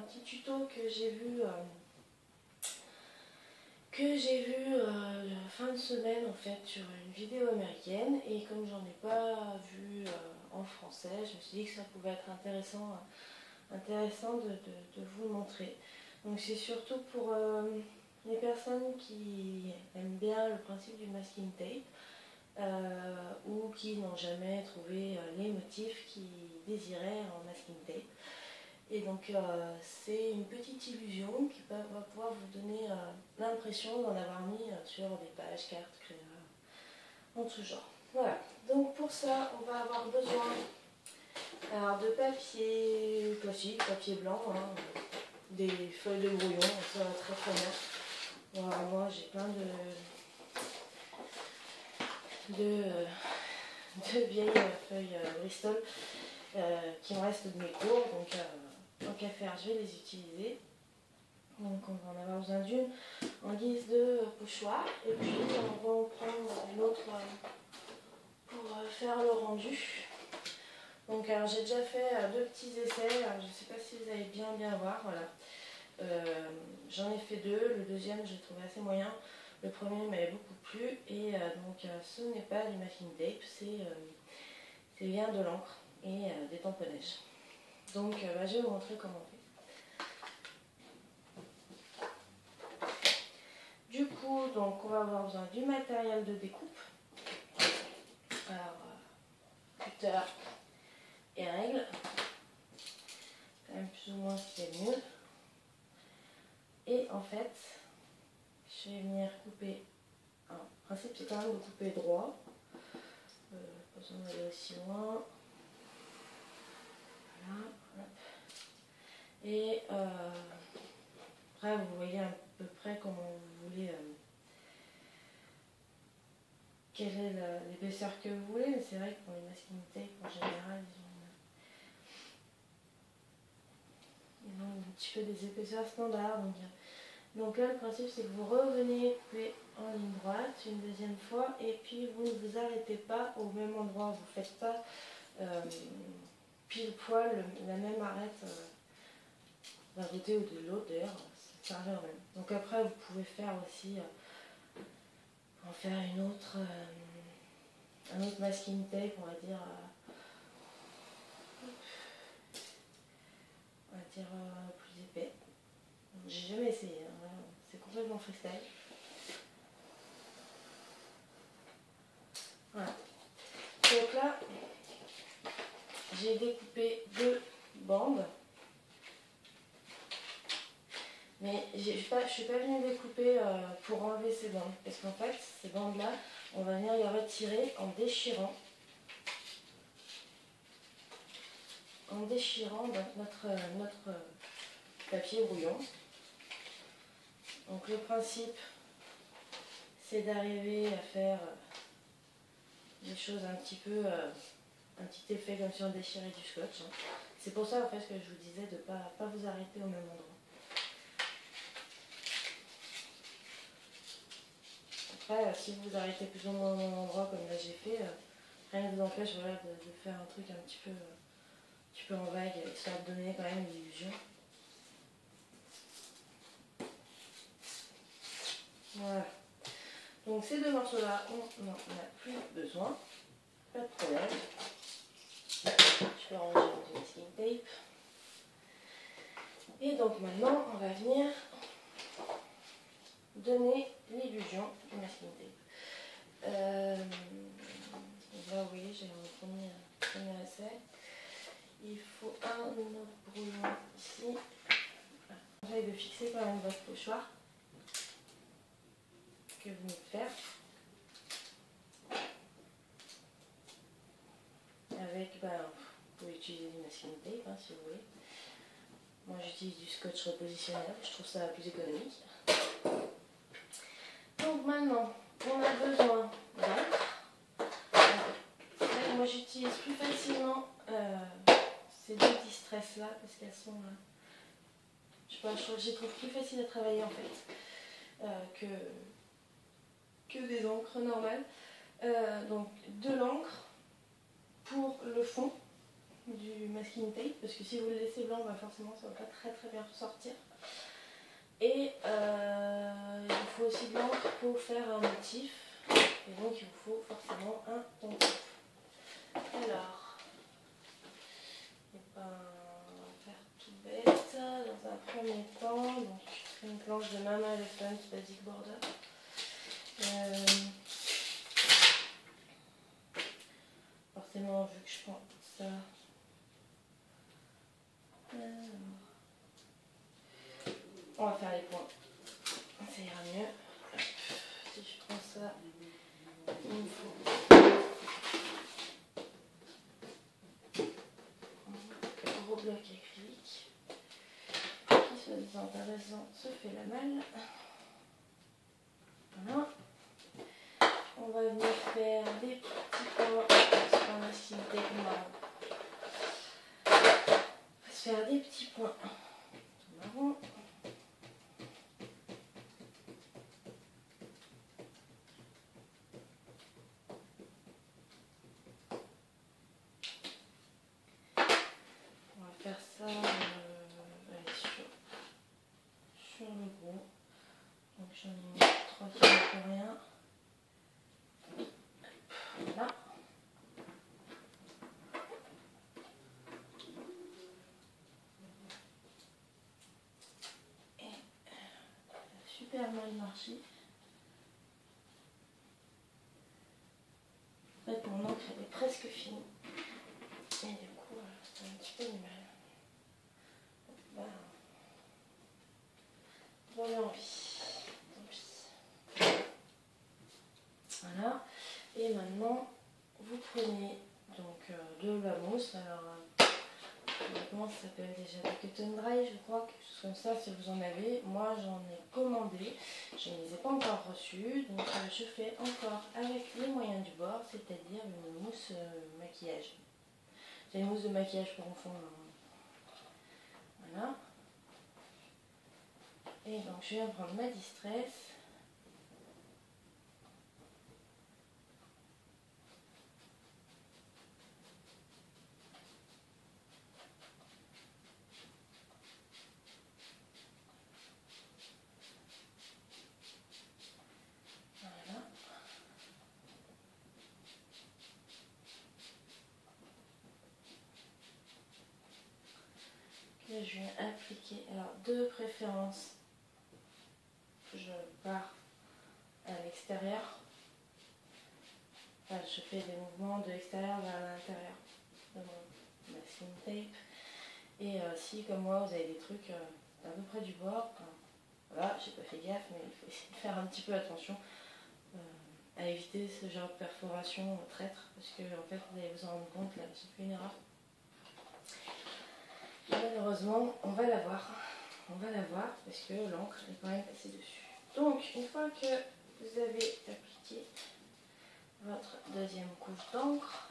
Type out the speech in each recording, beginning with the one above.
petit tuto que j'ai vu fin de semaine en fait sur une vidéo américaine, et comme j'en ai pas vu en français, je me suis dit que ça pouvait être intéressant de vous le montrer. Donc c'est surtout pour les personnes qui aiment bien le principe du masking tape ou qui n'ont jamais trouvé les motifs qu'ils désiraient en masking tape. Et donc c'est une petite illusion qui va pouvoir vous donner l'impression d'en avoir mis sur des pages, cartes, crayons, en tout genre. Voilà, donc pour ça on va avoir besoin de papier classique, papier blanc, hein, des feuilles de brouillon, ça va très très bien. Voilà, moi j'ai plein de vieilles feuilles Bristol qui me restent de mes cours, donc tant qu'à faire je vais les utiliser. Donc on va en avoir besoin d'une en guise de pochoir, et puis on va en prendre une autre pour faire le rendu. Donc alors j'ai déjà fait deux petits essais, je ne sais pas si vous allez bien voir, voilà. J'en ai fait deux, le deuxième je l'ai trouvé assez moyen, le premier m'avait beaucoup plu, et donc ce n'est pas du masking tape, c'est bien de l'encre et des tamponnages. Donc je vais vous montrer comment on fait. Du coup, donc on va avoir besoin du matériel de découpe, alors cutter et règle, quand même plus ou moins ce qui est mieux. Et en fait, je vais venir couper. Alors, le principe c'est quand même de couper droit, pas besoin d'aller aussi loin. Voilà. Et après vous voyez à peu près comment vous voulez, quelle est l'épaisseur que vous voulez, mais c'est vrai que pour les masking tape en général ils ont un petit peu des épaisseurs standards. Donc là le principe c'est que vous revenez couper en ligne droite une deuxième fois, et puis vous ne vous arrêtez pas au même endroit, vous ne faites pas pile poil la même arête d'un côté ou de l'autre, d'ailleurs ça revient au même. Donc après vous pouvez faire aussi en faire un autre masking tape, on va dire plus épais. J'ai jamais essayé, hein, c'est complètement freestyle. Voilà. Donc là, j'ai découpé deux bandes, mais je ne suis pas venue découper pour enlever ces bandes, parce qu'en fait, ces bandes-là, on va venir les retirer en déchirant notre papier brouillon. Donc le principe, c'est d'arriver à faire des choses un petit peu, un petit effet comme si on déchirait du scotch. Hein. C'est pour ça en fait que je vous disais de ne pas vous arrêter au même endroit. Après, si vous vous arrêtez plus ou moins au même endroit comme là j'ai fait, rien ne vous empêche, voilà, de faire un truc un petit peu en vague, histoire de donner quand même l'illusion. Voilà. Donc ces deux morceaux-là, on n'en a plus besoin. Pas de problème. Je peux ranger mon masking tape. Et donc maintenant, on va venir donner l'illusion du masking tape. Là, vous voyez, j'ai mon premier essai. Il faut un autre brouillon ici. J'essaie de fixer quand même votre pochoir que vous venez de faire. Avec, vous pouvez utiliser du masking tape hein, si vous voulez. Moi j'utilise du scotch repositionnel, je trouve ça plus économique. Donc maintenant, on a besoin d'encre. Moi j'utilise plus facilement ces deux distress là parce qu'elles sont, je trouve que je les trouve plus faciles à travailler en fait que des encres normales. Donc de l'encre pour le fond, du masking tape, parce que si vous le laissez blanc, bah forcément ça va pas très bien ressortir. Et il faut aussi de l'encre pour faire un motif, et donc il vous faut forcément un pentif. Alors, ben, on va faire tout bête dans un premier temps. Donc une planche de Mama Elephant Basic Border. Forcément, vu que je prends ça, on va faire les points. Ça ira mieux. Si je prends ça, il me faut un gros bloc acrylique qui, soit disant intéressant, se fait la malle. Voilà. On va venir faire des petits points sur un masking tape marron. On va se faire des petits points marron. On va faire ça allez, sur le gros. Donc j'en ai mis 3 qui ne pour rien. Voilà. Et super mal marché. En fait, mon encre elle est presque finie. Et du coup, c'est un petit peu du mal. Bah, j'en ai envie. Tant pis. Voilà. Et maintenant, vous prenez donc de la mousse. Alors, comment ça s'appelle déjà? Du cotton dry, je crois, quelque chose comme ça, si vous en avez. Moi, j'en ai commandé. Je ne les ai pas encore reçus. Donc, je fais encore avec les moyens du bord, c'est-à-dire une mousse maquillage. C'est une mousse de maquillage pour enfants. Voilà. Et donc, je viens prendre ma Distress. Voilà. Et je viens appliquer, alors de préférence, je pars à l'extérieur. Enfin, je fais des mouvements de l'extérieur vers l'intérieur de mon masking tape. Et si, comme moi, vous avez des trucs à peu près du bord, enfin, voilà, j'ai pas fait gaffe, mais il faut essayer de faire un petit peu attention à éviter ce genre de perforation traître, parce que en fait, vous allez vous en rendre compte, là, j'ai fait une erreur. Et malheureusement, on va la voir. On va la voir parce que l'encre est quand même passée dessus. Donc, une fois que vous avez appliqué votre deuxième couche d'encre,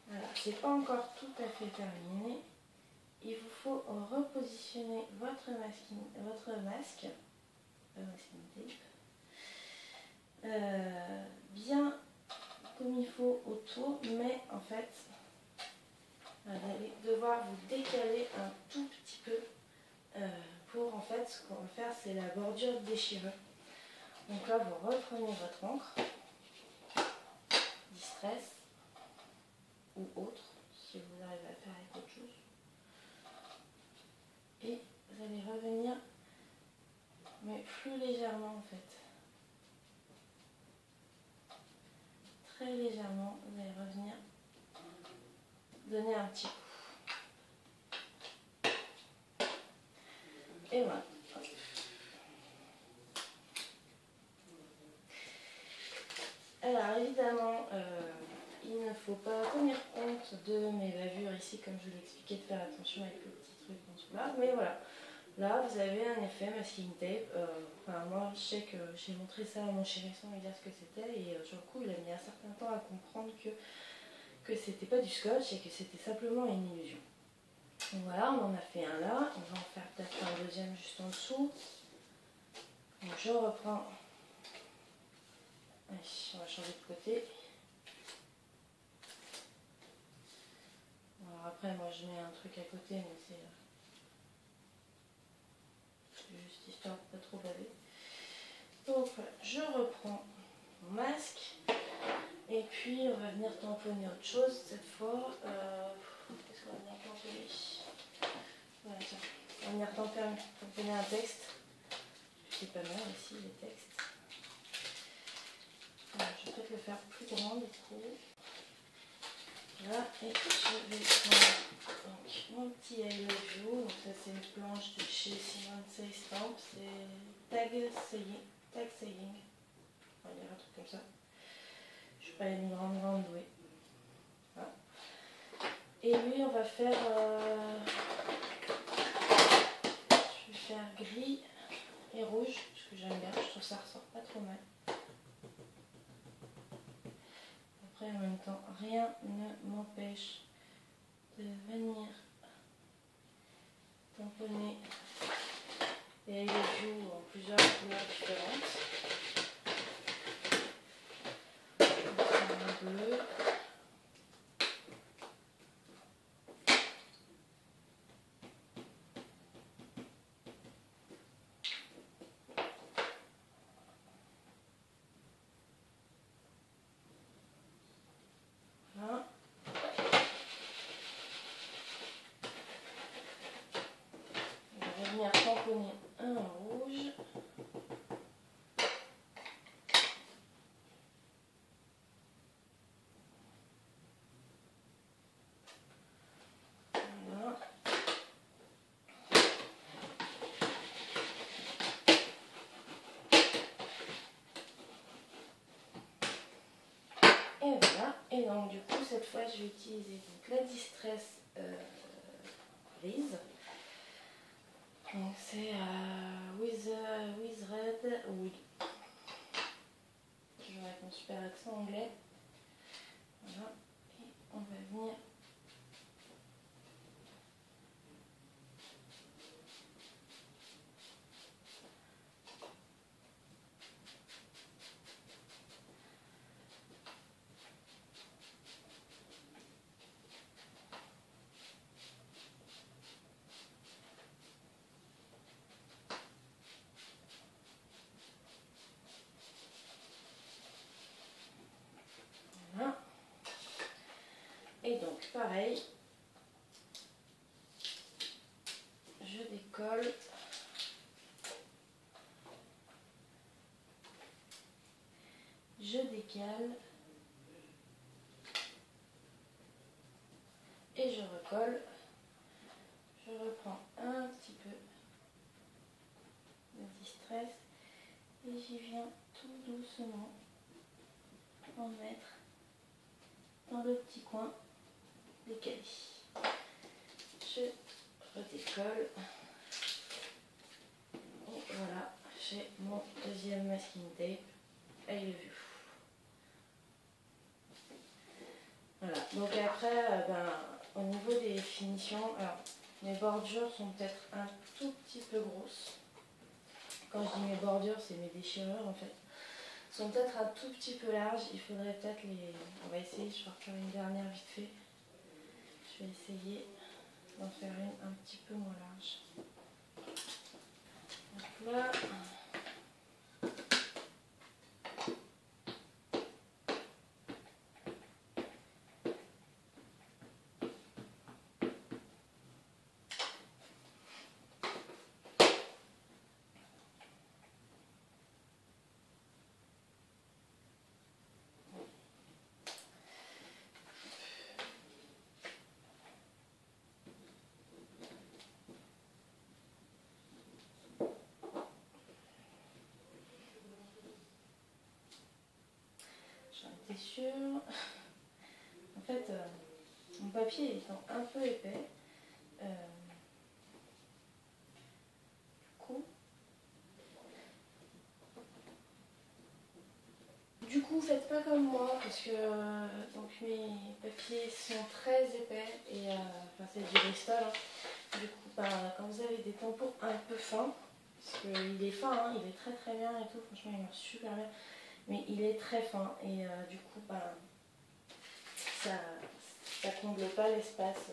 voilà, c'est pas encore tout à fait terminé. Il vous faut repositionner votre masque tape, bien comme il faut autour, mais en fait, vous allez devoir vous décaler un tout petit peu pour, en fait, ce qu'on va faire, c'est la bordure déchirée. Donc là, vous reprenez votre encre, Distress ou autre, si vous arrivez à faire avec autre chose. Et vous allez revenir, mais plus légèrement en fait. Très légèrement, vous allez revenir, donner un petit coup. Et voilà. Alors évidemment, il ne faut pas tenir compte de mes bavures ici, comme je l'ai expliqué, de faire attention avec le petit truc en dessous là. Mais voilà, là vous avez un effet masking tape. Enfin, moi je sais que j'ai montré ça à mon chéri sans lui dire ce que c'était, et sur le coup il a mis un certain temps à comprendre que c'était pas du scotch et que c'était simplement une illusion. Donc voilà, on en a fait un là, on va en faire peut-être un deuxième juste en dessous. Donc je reprends. Allez, on va changer de côté. après moi je mets un truc à côté, mais c'est juste histoire de pas trop baver. Donc voilà, je reprends mon masque. Et puis on va venir tamponner autre chose cette fois. Qu'est-ce qu'on va venir tamponner? Voilà, tiens. On va venir tamponner un texte. C'est pas mal aussi les textes. Voilà, je vais peut-être le faire plus grand du coup. Voilà, et je vais prendre donc, mon petit I Love You. Donc ça c'est une planche de chez Simone Says Stamp. C'est Tag Saying. On va dire un truc comme ça. Je suis pas une grande douée. Voilà. Et lui on va faire... je vais faire gris et rouge, parce que j'aime bien, je trouve que ça ressort pas trop mal. Après en même temps, rien ne m'empêche de venir tamponner et les joues en plusieurs couleurs différentes. Un bleu. Voilà. On va venir tamponner un rouge. Voilà. Et voilà. Et donc du coup cette fois je vais utiliser donc, la Distress Vise. Donc c'est with Red Wood. Toujours avec mon super accent anglais. Voilà. Et on va venir voilà. Et donc pareil, je décolle. Je décale et je recolle. Je reprends un petit peu de Distress et j'y viens tout doucement en mettre dans le petit coin décalé. Je redécolle et voilà, j'ai mon deuxième masking tape. I love you. Voilà, donc après, au niveau des finitions, alors mes bordures sont peut-être un tout petit peu grosses. Quand je dis mes bordures, c'est mes déchirures en fait. Sont peut-être un tout petit peu larges, il faudrait peut-être les... On va essayer, je vais refaire une dernière vite fait. Je vais essayer d'en faire une un petit peu moins large. Donc là... J'en étais sûre. En fait, mon papier étant un peu épais, du coup, faites pas comme moi parce que donc mes papiers sont très épais et enfin c'est du Bristol. Hein. Du coup, quand vous avez des tampons un peu fins, parce qu'il est fin, hein, il est très bien et tout, franchement il marche super bien, mais il est très fin et du coup ça comble pas l'espace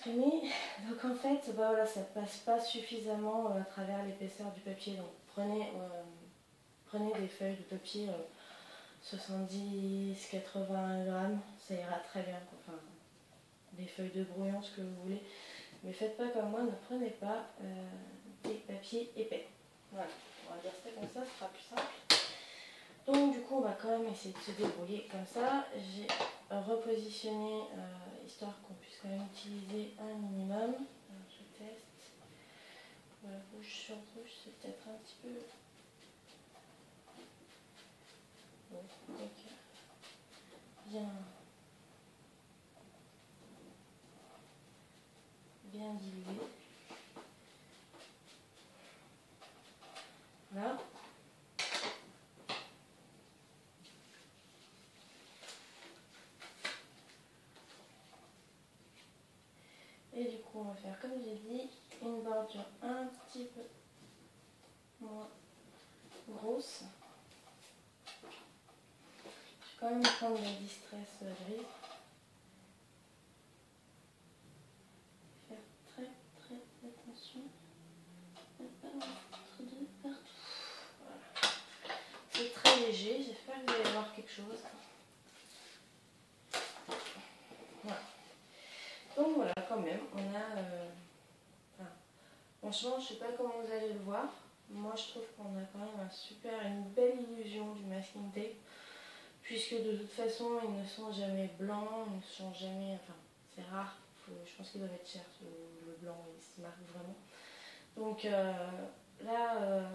exprimer. Donc en fait, bah voilà, ça passe pas suffisamment à travers l'épaisseur du papier. Donc prenez des feuilles de papier 70-80 grammes, ça ira très bien. Enfin, des feuilles de brouillon, ce que vous voulez. Mais faites pas comme moi, ne prenez pas des papiers épais. Voilà, on va dire ça comme ça, ce sera plus simple. Donc du coup, on va quand même essayer de se débrouiller comme ça. J'ai repositionné, histoire qu'on puisse quand même utiliser un minimum. Alors, je teste. Voilà, rouge sur rouge, c'est peut-être un petit peu... Bon, donc, bien dilué. Voilà. Et du coup, on va faire, comme j'ai dit, une bordure un petit peu moins grosse. Je vais quand même prendre la distress grise. Faire très attention. Ne pas en mettre de partout. Voilà. C'est très léger, j'espère que vous allez voir quelque chose. Voilà. Donc voilà, quand même, on a... franchement, je ne sais pas comment vous allez le voir. Moi, je trouve qu'on a quand même une belle illusion du masking tape. Puisque de toute façon, ils ne sont jamais blancs, ils ne sont jamais... Enfin, c'est rare. Je pense qu'ils doivent être chers, le blanc, il se marque vraiment. Donc là,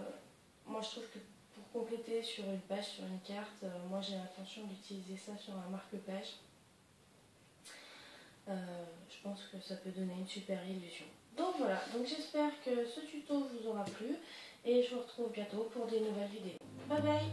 moi je trouve que pour compléter sur une page, sur une carte, moi j'ai l'intention d'utiliser ça sur un marque-page. Je pense que ça peut donner une super illusion. Donc voilà, donc j'espère que ce tuto vous aura plu et je vous retrouve bientôt pour des nouvelles vidéos. Bye bye!